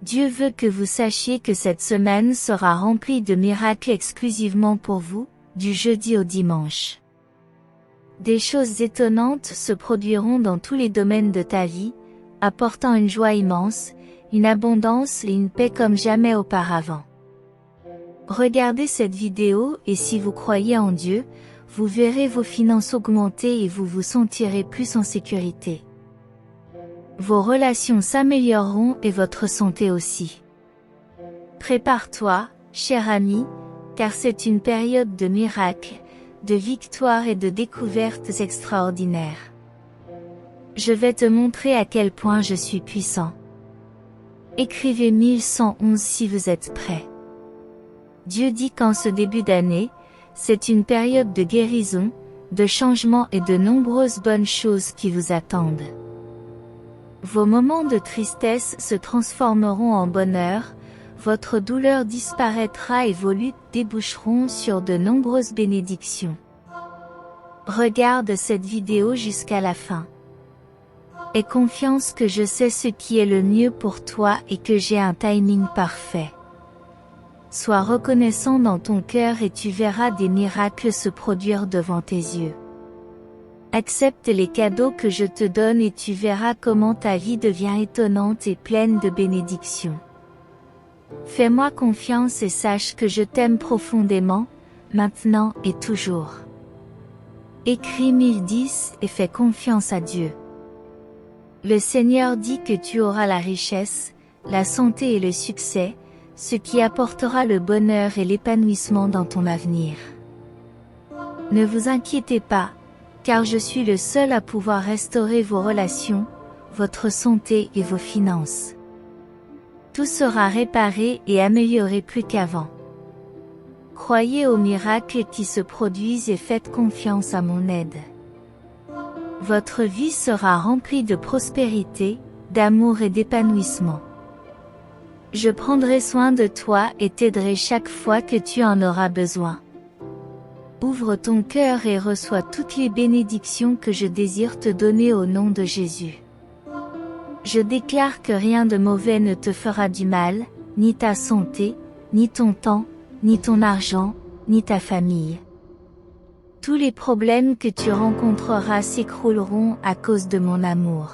Dieu veut que vous sachiez que cette semaine sera remplie de miracles exclusivement pour vous, du jeudi au dimanche. Des choses étonnantes se produiront dans tous les domaines de ta vie, apportant une joie immense, une abondance et une paix comme jamais auparavant. Regardez cette vidéo et si vous croyez en Dieu, vous verrez vos finances augmenter et vous vous sentirez plus en sécurité. Vos relations s'amélioreront et votre santé aussi. Prépare-toi, cher ami, car c'est une période de miracles, de victoires et de découvertes extraordinaires. Je vais te montrer à quel point je suis puissant. Écrivez 1111 si vous êtes prêts. Dieu dit qu'en ce début d'année, c'est une période de guérison, de changement et de nombreuses bonnes choses qui vous attendent. Vos moments de tristesse se transformeront en bonheur, votre douleur disparaîtra et vos luttes déboucheront sur de nombreuses bénédictions. Regarde cette vidéo jusqu'à la fin. Aie confiance que je sais ce qui est le mieux pour toi et que j'ai un timing parfait. Sois reconnaissant dans ton cœur et tu verras des miracles se produire devant tes yeux. Accepte les cadeaux que je te donne et tu verras comment ta vie devient étonnante et pleine de bénédictions. Fais-moi confiance et sache que je t'aime profondément, maintenant et toujours. Écris 1010 et fais confiance à Dieu. Le Seigneur dit que tu auras la richesse, la santé et le succès, ce qui apportera le bonheur et l'épanouissement dans ton avenir. Ne vous inquiétez pas, car je suis le seul à pouvoir restaurer vos relations, votre santé et vos finances. Tout sera réparé et amélioré plus qu'avant. Croyez aux miracles qui se produisent et faites confiance à mon aide. Votre vie sera remplie de prospérité, d'amour et d'épanouissement. Je prendrai soin de toi et t'aiderai chaque fois que tu en auras besoin. Ouvre ton cœur et reçois toutes les bénédictions que je désire te donner au nom de Jésus. Je déclare que rien de mauvais ne te fera du mal, ni ta santé, ni ton temps, ni ton argent, ni ta famille. Tous les problèmes que tu rencontreras s'écrouleront à cause de mon amour.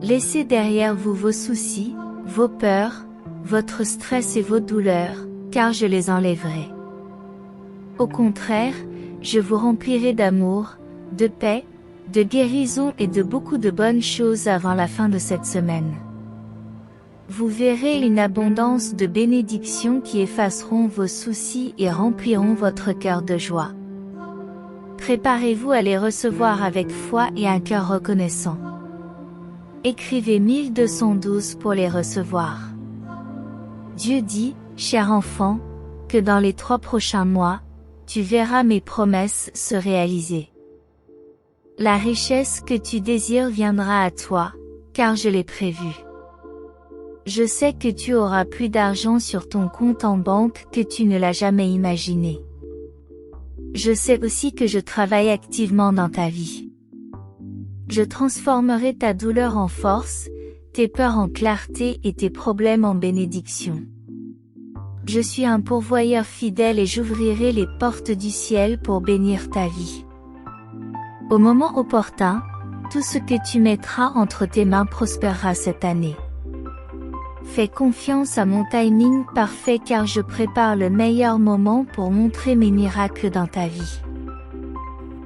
Laissez derrière vous vos soucis, vos peurs, votre stress et vos douleurs, car je les enlèverai. Au contraire, je vous remplirai d'amour, de paix, de guérison et de beaucoup de bonnes choses avant la fin de cette semaine. Vous verrez une abondance de bénédictions qui effaceront vos soucis et rempliront votre cœur de joie. Préparez-vous à les recevoir avec foi et un cœur reconnaissant. Écrivez 1212 pour les recevoir. Dieu dit, cher enfant, que dans les 3 prochains mois, tu verras mes promesses se réaliser. La richesse que tu désires viendra à toi, car je l'ai prévu. Je sais que tu auras plus d'argent sur ton compte en banque que tu ne l'as jamais imaginé. Je sais aussi que je travaille activement dans ta vie. Je transformerai ta douleur en force, tes peurs en clarté et tes problèmes en bénédiction. Je suis un pourvoyeur fidèle et j'ouvrirai les portes du ciel pour bénir ta vie. Au moment opportun, tout ce que tu mettras entre tes mains prospérera cette année. Fais confiance à mon timing parfait car je prépare le meilleur moment pour montrer mes miracles dans ta vie.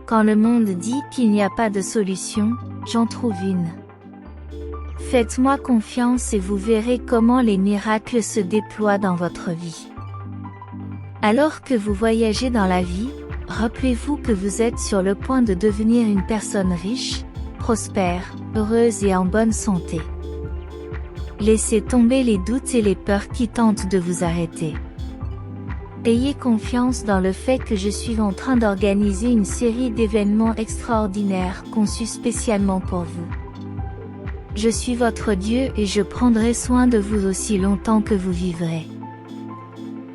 Quand le monde dit qu'il n'y a pas de solution, j'en trouve une. Faites-moi confiance et vous verrez comment les miracles se déploient dans votre vie. Alors que vous voyagez dans la vie, rappelez-vous que vous êtes sur le point de devenir une personne riche, prospère, heureuse et en bonne santé. Laissez tomber les doutes et les peurs qui tentent de vous arrêter. Ayez confiance dans le fait que je suis en train d'organiser une série d'événements extraordinaires conçus spécialement pour vous. Je suis votre Dieu et je prendrai soin de vous aussi longtemps que vous vivrez.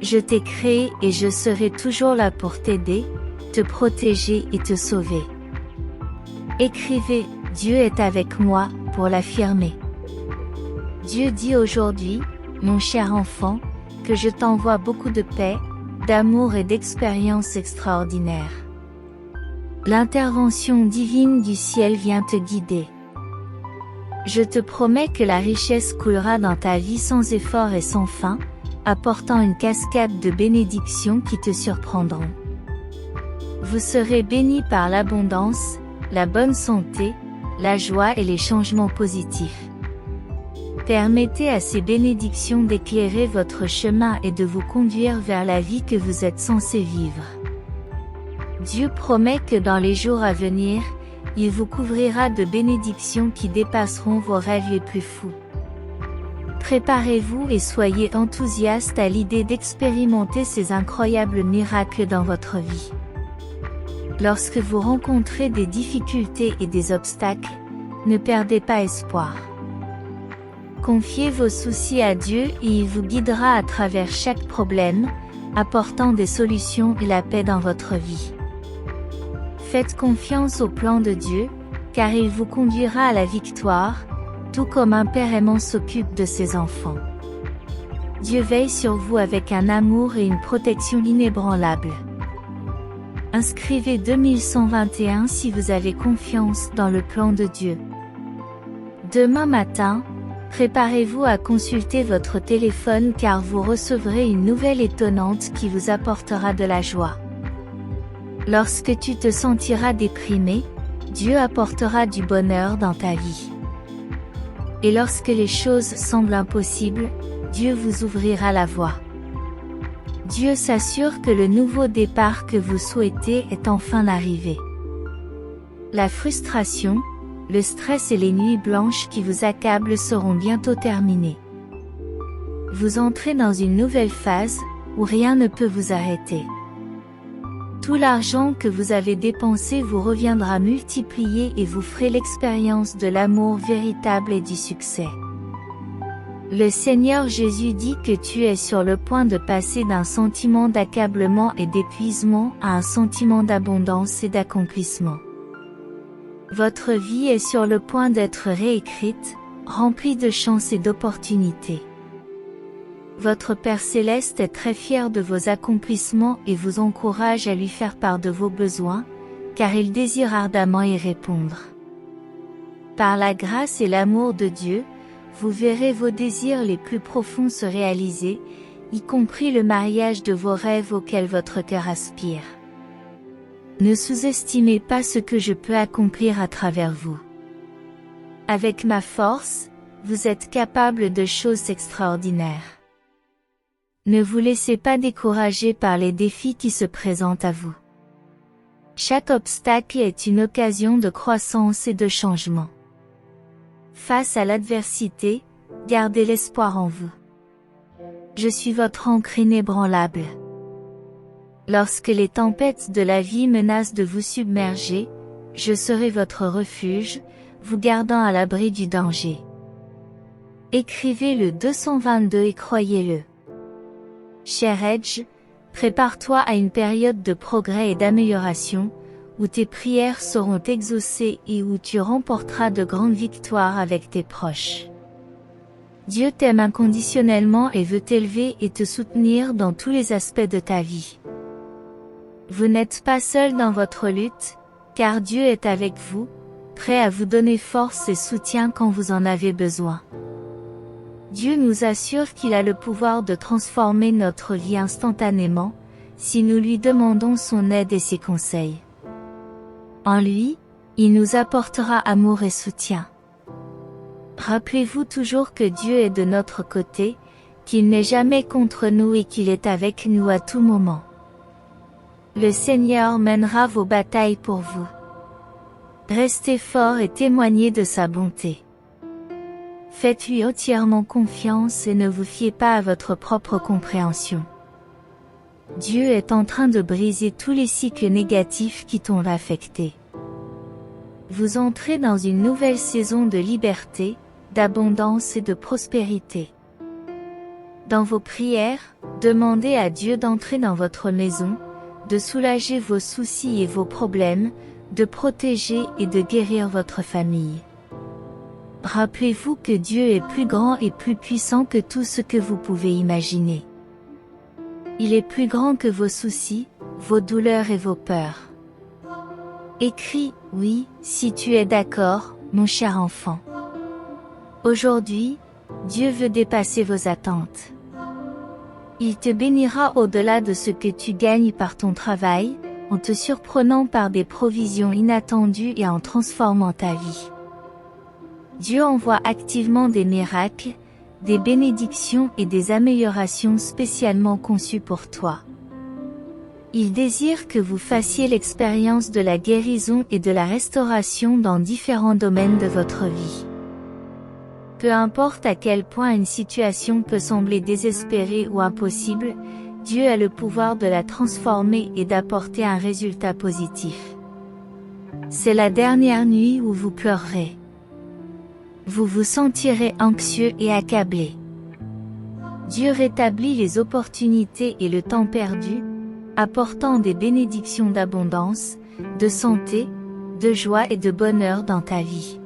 Je t'ai créé et je serai toujours là pour t'aider, te protéger et te sauver. Écrivez « Dieu est avec moi » pour l'affirmer. Dieu dit aujourd'hui, mon cher enfant, que je t'envoie beaucoup de paix, d'amour et d'expériences extraordinaires. L'intervention divine du ciel vient te guider. Je te promets que la richesse coulera dans ta vie sans effort et sans fin, apportant une cascade de bénédictions qui te surprendront. Vous serez bénis par l'abondance, la bonne santé, la joie et les changements positifs. Permettez à ces bénédictions d'éclairer votre chemin et de vous conduire vers la vie que vous êtes censé vivre. Dieu promet que dans les jours à venir, il vous couvrira de bénédictions qui dépasseront vos rêves les plus fous. Préparez-vous et soyez enthousiaste à l'idée d'expérimenter ces incroyables miracles dans votre vie. Lorsque vous rencontrez des difficultés et des obstacles, ne perdez pas espoir. Confiez vos soucis à Dieu et il vous guidera à travers chaque problème, apportant des solutions et la paix dans votre vie. Faites confiance au plan de Dieu, car il vous conduira à la victoire, tout comme un père aimant s'occupe de ses enfants. Dieu veille sur vous avec un amour et une protection inébranlables. Inscrivez 2121 si vous avez confiance dans le plan de Dieu. Demain matin, préparez-vous à consulter votre téléphone car vous recevrez une nouvelle étonnante qui vous apportera de la joie. Lorsque tu te sentiras déprimé, Dieu apportera du bonheur dans ta vie. Et lorsque les choses semblent impossibles, Dieu vous ouvrira la voie. Dieu s'assure que le nouveau départ que vous souhaitez est enfin arrivé. La frustration, le stress et les nuits blanches qui vous accablent seront bientôt terminés. Vous entrez dans une nouvelle phase, où rien ne peut vous arrêter. Tout l'argent que vous avez dépensé vous reviendra multiplié et vous ferez l'expérience de l'amour véritable et du succès. Le Seigneur Jésus dit que tu es sur le point de passer d'un sentiment d'accablement et d'épuisement à un sentiment d'abondance et d'accomplissement. Votre vie est sur le point d'être réécrite, remplie de chances et d'opportunités. Votre Père Céleste est très fier de vos accomplissements et vous encourage à lui faire part de vos besoins, car il désire ardemment y répondre. Par la grâce et l'amour de Dieu, vous verrez vos désirs les plus profonds se réaliser, y compris le mariage de vos rêves auquel votre cœur aspire. Ne sous-estimez pas ce que je peux accomplir à travers vous. Avec ma force, vous êtes capable de choses extraordinaires. Ne vous laissez pas décourager par les défis qui se présentent à vous. Chaque obstacle est une occasion de croissance et de changement. Face à l'adversité, gardez l'espoir en vous. Je suis votre ancre inébranlable. Lorsque les tempêtes de la vie menacent de vous submerger, je serai votre refuge, vous gardant à l'abri du danger. Écrivez le 222 et croyez-le. Cher Edge, prépare-toi à une période de progrès et d'amélioration, où tes prières seront exaucées et où tu remporteras de grandes victoires avec tes proches. Dieu t'aime inconditionnellement et veut t'élever et te soutenir dans tous les aspects de ta vie. Vous n'êtes pas seul dans votre lutte, car Dieu est avec vous, prêt à vous donner force et soutien quand vous en avez besoin. Dieu nous assure qu'il a le pouvoir de transformer notre vie instantanément, si nous lui demandons son aide et ses conseils. En lui, il nous apportera amour et soutien. Rappelez-vous toujours que Dieu est de notre côté, qu'il n'est jamais contre nous et qu'il est avec nous à tout moment. Le Seigneur mènera vos batailles pour vous. Restez forts et témoignez de sa bonté. Faites-lui entièrement confiance et ne vous fiez pas à votre propre compréhension. Dieu est en train de briser tous les cycles négatifs qui t'ont affecté. Vous entrez dans une nouvelle saison de liberté, d'abondance et de prospérité. Dans vos prières, demandez à Dieu d'entrer dans votre maison, de soulager vos soucis et vos problèmes, de protéger et de guérir votre famille. Rappelez-vous que Dieu est plus grand et plus puissant que tout ce que vous pouvez imaginer. Il est plus grand que vos soucis, vos douleurs et vos peurs. Écris « Oui » si tu es d'accord, mon cher enfant. Aujourd'hui, Dieu veut dépasser vos attentes. Il te bénira au-delà de ce que tu gagnes par ton travail, en te surprenant par des provisions inattendues et en transformant ta vie. Dieu envoie activement des miracles, des bénédictions et des améliorations spécialement conçues pour toi. Il désire que vous fassiez l'expérience de la guérison et de la restauration dans différents domaines de votre vie. Peu importe à quel point une situation peut sembler désespérée ou impossible, Dieu a le pouvoir de la transformer et d'apporter un résultat positif. C'est la dernière nuit où vous pleurerez. Vous vous sentirez anxieux et accablé. Dieu rétablit les opportunités et le temps perdu, apportant des bénédictions d'abondance, de santé, de joie et de bonheur dans ta vie.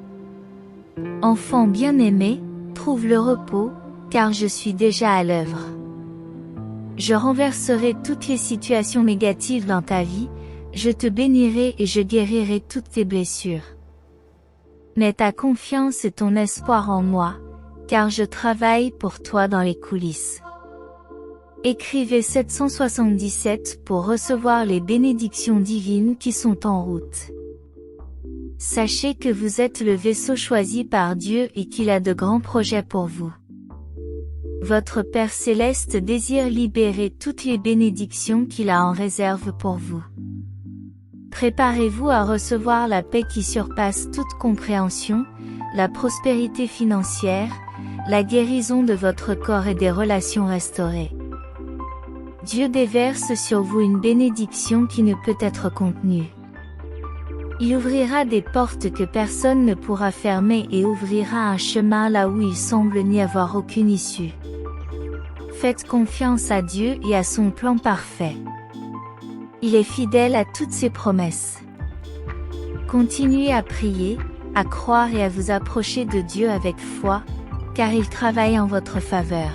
Enfant bien-aimé, trouve le repos, car je suis déjà à l'œuvre. Je renverserai toutes les situations négatives dans ta vie, je te bénirai et je guérirai toutes tes blessures. Mets ta confiance et ton espoir en moi, car je travaille pour toi dans les coulisses. Écrivez 777 pour recevoir les bénédictions divines qui sont en route. Sachez que vous êtes le vaisseau choisi par Dieu et qu'il a de grands projets pour vous. Votre Père Céleste désire libérer toutes les bénédictions qu'il a en réserve pour vous. Préparez-vous à recevoir la paix qui surpasse toute compréhension, la prospérité financière, la guérison de votre corps et des relations restaurées. Dieu déverse sur vous une bénédiction qui ne peut être contenue. Il ouvrira des portes que personne ne pourra fermer et ouvrira un chemin là où il semble n'y avoir aucune issue. Faites confiance à Dieu et à son plan parfait. Il est fidèle à toutes ses promesses. Continuez à prier, à croire et à vous approcher de Dieu avec foi, car il travaille en votre faveur.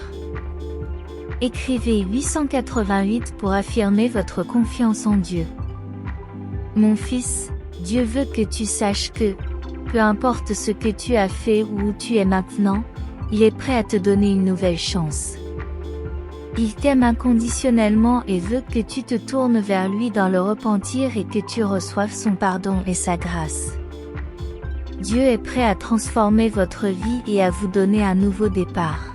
Écrivez 888 pour affirmer votre confiance en Dieu. Mon fils, Dieu veut que tu saches que, peu importe ce que tu as fait ou où tu es maintenant, il est prêt à te donner une nouvelle chance. Il t'aime inconditionnellement et veut que tu te tournes vers lui dans le repentir et que tu reçoives son pardon et sa grâce. Dieu est prêt à transformer votre vie et à vous donner un nouveau départ.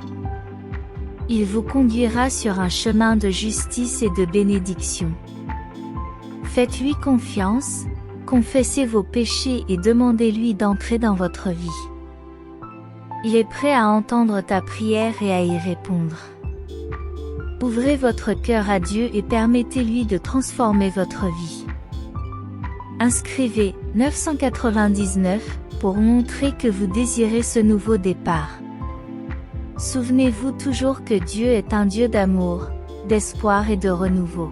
Il vous conduira sur un chemin de justice et de bénédiction. Faites-lui confiance, confessez vos péchés et demandez-lui d'entrer dans votre vie. Il est prêt à entendre ta prière et à y répondre. Ouvrez votre cœur à Dieu et permettez-lui de transformer votre vie. Inscrivez 999 pour montrer que vous désirez ce nouveau départ. Souvenez-vous toujours que Dieu est un Dieu d'amour, d'espoir et de renouveau.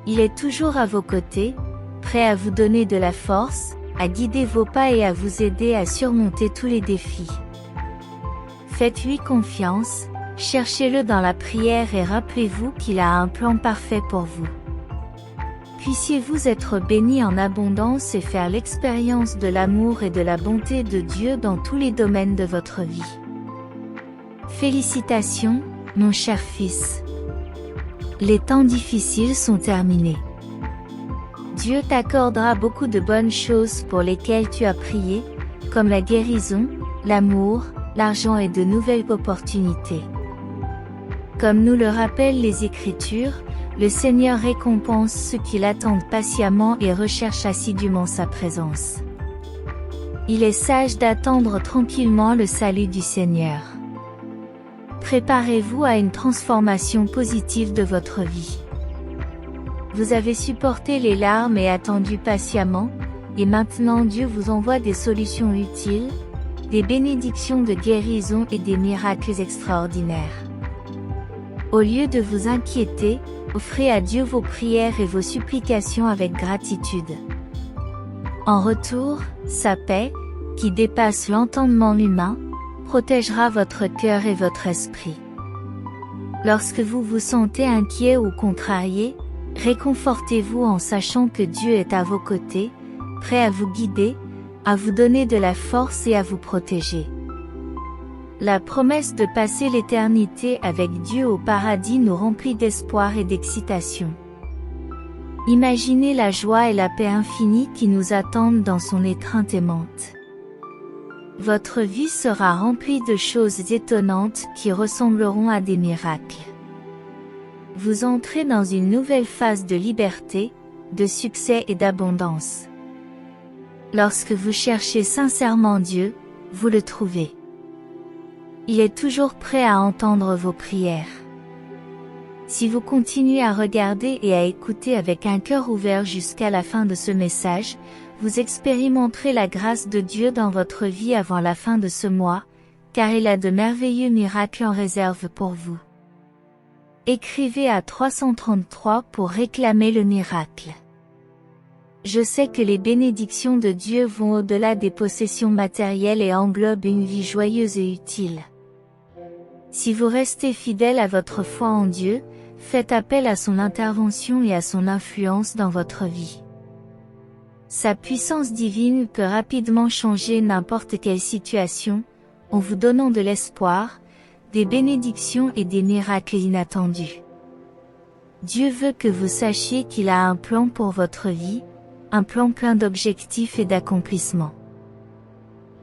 Il est toujours à vos côtés, prêt à vous donner de la force, à guider vos pas et à vous aider à surmonter tous les défis. Faites-lui confiance, cherchez-le dans la prière et rappelez-vous qu'il a un plan parfait pour vous. Puissiez-vous être bénis en abondance et faire l'expérience de l'amour et de la bonté de Dieu dans tous les domaines de votre vie. Félicitations, mon cher fils. Les temps difficiles sont terminés. Dieu t'accordera beaucoup de bonnes choses pour lesquelles tu as prié, comme la guérison, l'amour, l'argent et de nouvelles opportunités. Comme nous le rappellent les Écritures, le Seigneur récompense ceux qui l'attendent patiemment et recherchent assidûment sa présence. Il est sage d'attendre tranquillement le salut du Seigneur. Préparez-vous à une transformation positive de votre vie. Vous avez supporté les larmes et attendu patiemment, et maintenant Dieu vous envoie des solutions utiles, des bénédictions de guérison et des miracles extraordinaires. Au lieu de vous inquiéter, offrez à Dieu vos prières et vos supplications avec gratitude. En retour, sa paix, qui dépasse l'entendement humain, protégera votre cœur et votre esprit. Lorsque vous vous sentez inquiet ou contrarié, réconfortez-vous en sachant que Dieu est à vos côtés, prêt à vous guider, à vous donner de la force et à vous protéger. La promesse de passer l'éternité avec Dieu au paradis nous remplit d'espoir et d'excitation. Imaginez la joie et la paix infinie qui nous attendent dans son étreinte aimante. Votre vie sera remplie de choses étonnantes qui ressembleront à des miracles. Vous entrez dans une nouvelle phase de liberté, de succès et d'abondance. Lorsque vous cherchez sincèrement Dieu, vous le trouvez. Il est toujours prêt à entendre vos prières. Si vous continuez à regarder et à écouter avec un cœur ouvert jusqu'à la fin de ce message, vous expérimenterez la grâce de Dieu dans votre vie avant la fin de ce mois, car il a de merveilleux miracles en réserve pour vous. Écrivez à 333 pour réclamer le miracle. Je sais que les bénédictions de Dieu vont au-delà des possessions matérielles et englobent une vie joyeuse et utile. Si vous restez fidèle à votre foi en Dieu, faites appel à son intervention et à son influence dans votre vie. Sa puissance divine peut rapidement changer n'importe quelle situation, en vous donnant de l'espoir, des bénédictions et des miracles inattendus. Dieu veut que vous sachiez qu'il a un plan pour votre vie, un plan plein d'objectifs et d'accomplissements.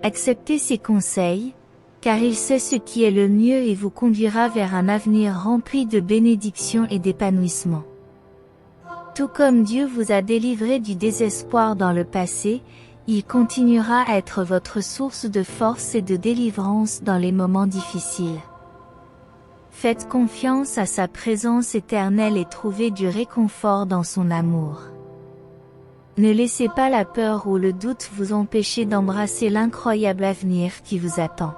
Acceptez ses conseils, car il sait ce qui est le mieux et vous conduira vers un avenir rempli de bénédictions et d'épanouissement. Tout comme Dieu vous a délivré du désespoir dans le passé, il continuera à être votre source de force et de délivrance dans les moments difficiles. Faites confiance à sa présence éternelle et trouvez du réconfort dans son amour. Ne laissez pas la peur ou le doute vous empêcher d'embrasser l'incroyable avenir qui vous attend.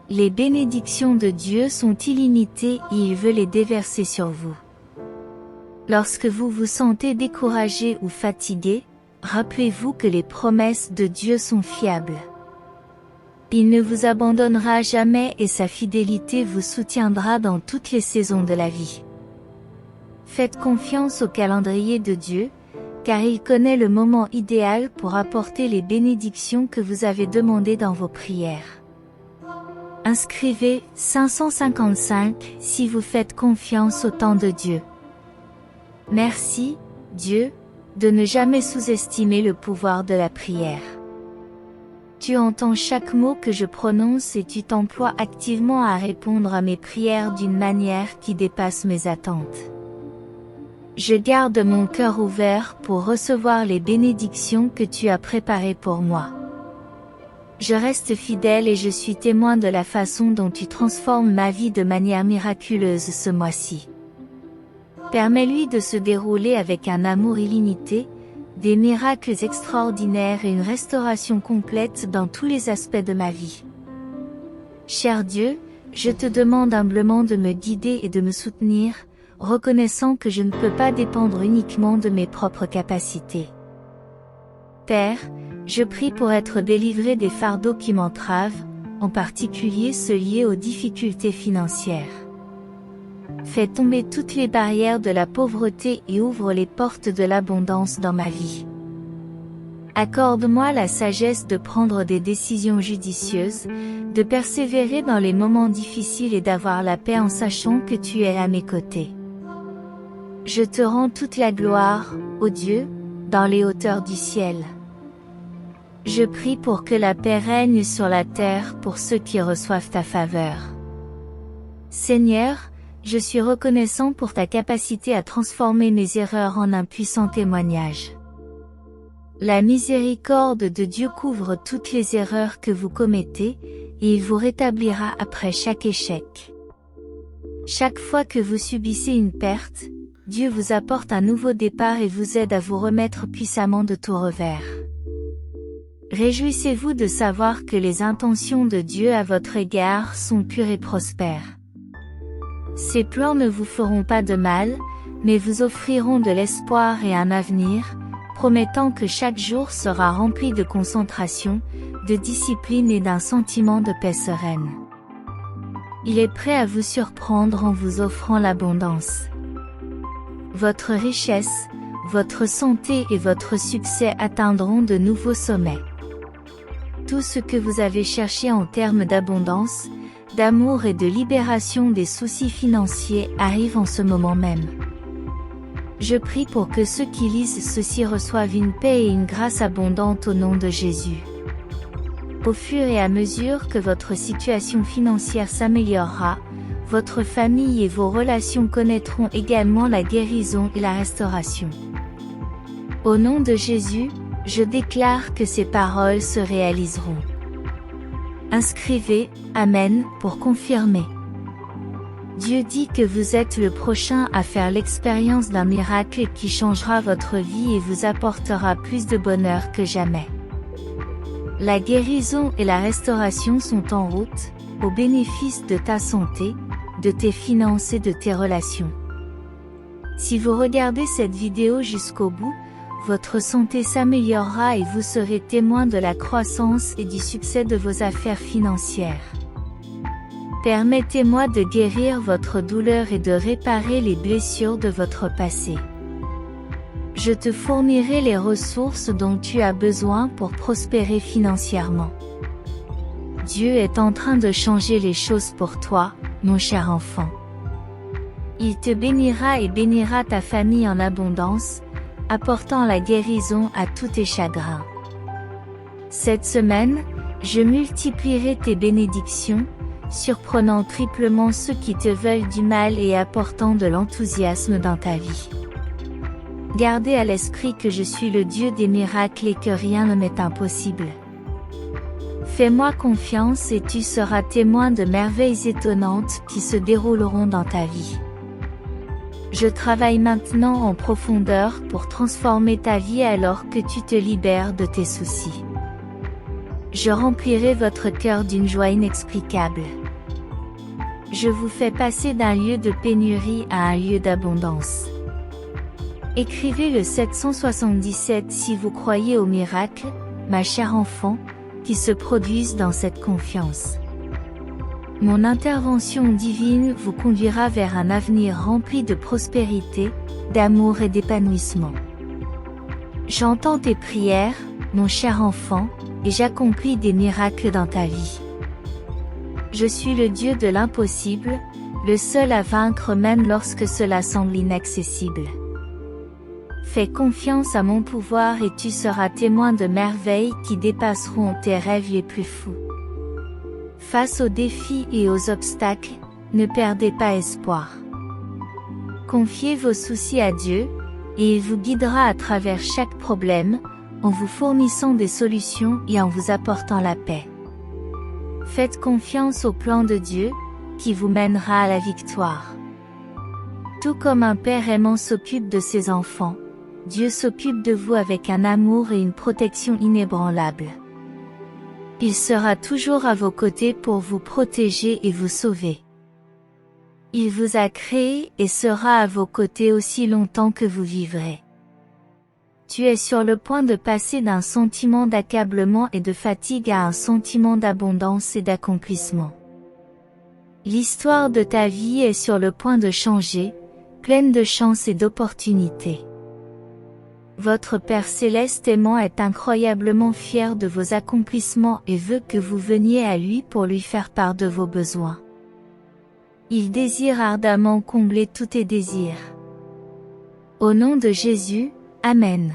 Les bénédictions de Dieu sont illimitées et il veut les déverser sur vous. Lorsque vous vous sentez découragé ou fatigué, rappelez-vous que les promesses de Dieu sont fiables. Il ne vous abandonnera jamais et sa fidélité vous soutiendra dans toutes les saisons de la vie. Faites confiance au calendrier de Dieu, car il connaît le moment idéal pour apporter les bénédictions que vous avez demandées dans vos prières. Inscrivez 555 si vous faites confiance au temps de Dieu. Merci, Dieu, de ne jamais sous-estimer le pouvoir de la prière. Tu entends chaque mot que je prononce et tu t'emploies activement à répondre à mes prières d'une manière qui dépasse mes attentes. Je garde mon cœur ouvert pour recevoir les bénédictions que tu as préparées pour moi. Je reste fidèle et je suis témoin de la façon dont tu transformes ma vie de manière miraculeuse ce mois-ci. Permets-lui de se dérouler avec un amour illimité, des miracles extraordinaires et une restauration complète dans tous les aspects de ma vie. Cher Dieu, je te demande humblement de me guider et de me soutenir, reconnaissant que je ne peux pas dépendre uniquement de mes propres capacités. Père, je prie pour être délivré des fardeaux qui m'entravent, en particulier ceux liés aux difficultés financières. Fais tomber toutes les barrières de la pauvreté et ouvre les portes de l'abondance dans ma vie. Accorde-moi la sagesse de prendre des décisions judicieuses, de persévérer dans les moments difficiles et d'avoir la paix en sachant que tu es à mes côtés. Je te rends toute la gloire, ô Dieu, dans les hauteurs du ciel. Je prie pour que la paix règne sur la terre pour ceux qui reçoivent ta faveur. Seigneur, je suis reconnaissant pour ta capacité à transformer mes erreurs en un puissant témoignage. La miséricorde de Dieu couvre toutes les erreurs que vous commettez, et il vous rétablira après chaque échec. Chaque fois que vous subissez une perte, Dieu vous apporte un nouveau départ et vous aide à vous remettre puissamment de tout revers. Réjouissez-vous de savoir que les intentions de Dieu à votre égard sont pures et prospères. Ses plans ne vous feront pas de mal, mais vous offriront de l'espoir et un avenir, promettant que chaque jour sera rempli de concentration, de discipline et d'un sentiment de paix sereine. Il est prêt à vous surprendre en vous offrant l'abondance. Votre richesse, votre santé et votre succès atteindront de nouveaux sommets. Tout ce que vous avez cherché en termes d'abondance, d'amour et de libération des soucis financiers arrive en ce moment même. Je prie pour que ceux qui lisent ceci reçoivent une paix et une grâce abondante au nom de Jésus. Au fur et à mesure que votre situation financière s'améliorera, votre famille et vos relations connaîtront également la guérison et la restauration. Au nom de Jésus, je déclare que ces paroles se réaliseront. Inscrivez « Amen » pour confirmer. Dieu dit que vous êtes le prochain à faire l'expérience d'un miracle qui changera votre vie et vous apportera plus de bonheur que jamais. La guérison et la restauration sont en route, au bénéfice de ta santé, de tes finances et de tes relations. Si vous regardez cette vidéo jusqu'au bout, votre santé s'améliorera et vous serez témoin de la croissance et du succès de vos affaires financières. Permettez-moi de guérir votre douleur et de réparer les blessures de votre passé. Je te fournirai les ressources dont tu as besoin pour prospérer financièrement. Dieu est en train de changer les choses pour toi, mon cher enfant. Il te bénira et bénira ta famille en abondance, apportant la guérison à tous tes chagrins. Cette semaine, je multiplierai tes bénédictions, surprenant triplement ceux qui te veulent du mal et apportant de l'enthousiasme dans ta vie. Gardez à l'esprit que je suis le Dieu des miracles et que rien ne m'est impossible. Fais-moi confiance et tu seras témoin de merveilles étonnantes qui se dérouleront dans ta vie. Je travaille maintenant en profondeur pour transformer ta vie alors que tu te libères de tes soucis. Je remplirai votre cœur d'une joie inexplicable. Je vous fais passer d'un lieu de pénurie à un lieu d'abondance. Écrivez le 777 si vous croyez aux miracles, ma chère enfant, qui se produisent dans cette confiance. Mon intervention divine vous conduira vers un avenir rempli de prospérité, d'amour et d'épanouissement. J'entends tes prières, mon cher enfant, et j'accomplis des miracles dans ta vie. Je suis le Dieu de l'impossible, le seul à vaincre même lorsque cela semble inaccessible. Fais confiance à mon pouvoir et tu seras témoin de merveilles qui dépasseront tes rêves les plus fous. Face aux défis et aux obstacles, ne perdez pas espoir. Confiez vos soucis à Dieu, et il vous guidera à travers chaque problème, en vous fournissant des solutions et en vous apportant la paix. Faites confiance au plan de Dieu, qui vous mènera à la victoire. Tout comme un père aimant s'occupe de ses enfants, Dieu s'occupe de vous avec un amour et une protection inébranlables. Il sera toujours à vos côtés pour vous protéger et vous sauver. Il vous a créé et sera à vos côtés aussi longtemps que vous vivrez. Tu es sur le point de passer d'un sentiment d'accablement et de fatigue à un sentiment d'abondance et d'accomplissement. L'histoire de ta vie est sur le point de changer, pleine de chance et d'opportunités. Votre Père Céleste aimant est incroyablement fier de vos accomplissements et veut que vous veniez à lui pour lui faire part de vos besoins. Il désire ardemment combler tous tes désirs. Au nom de Jésus, Amen.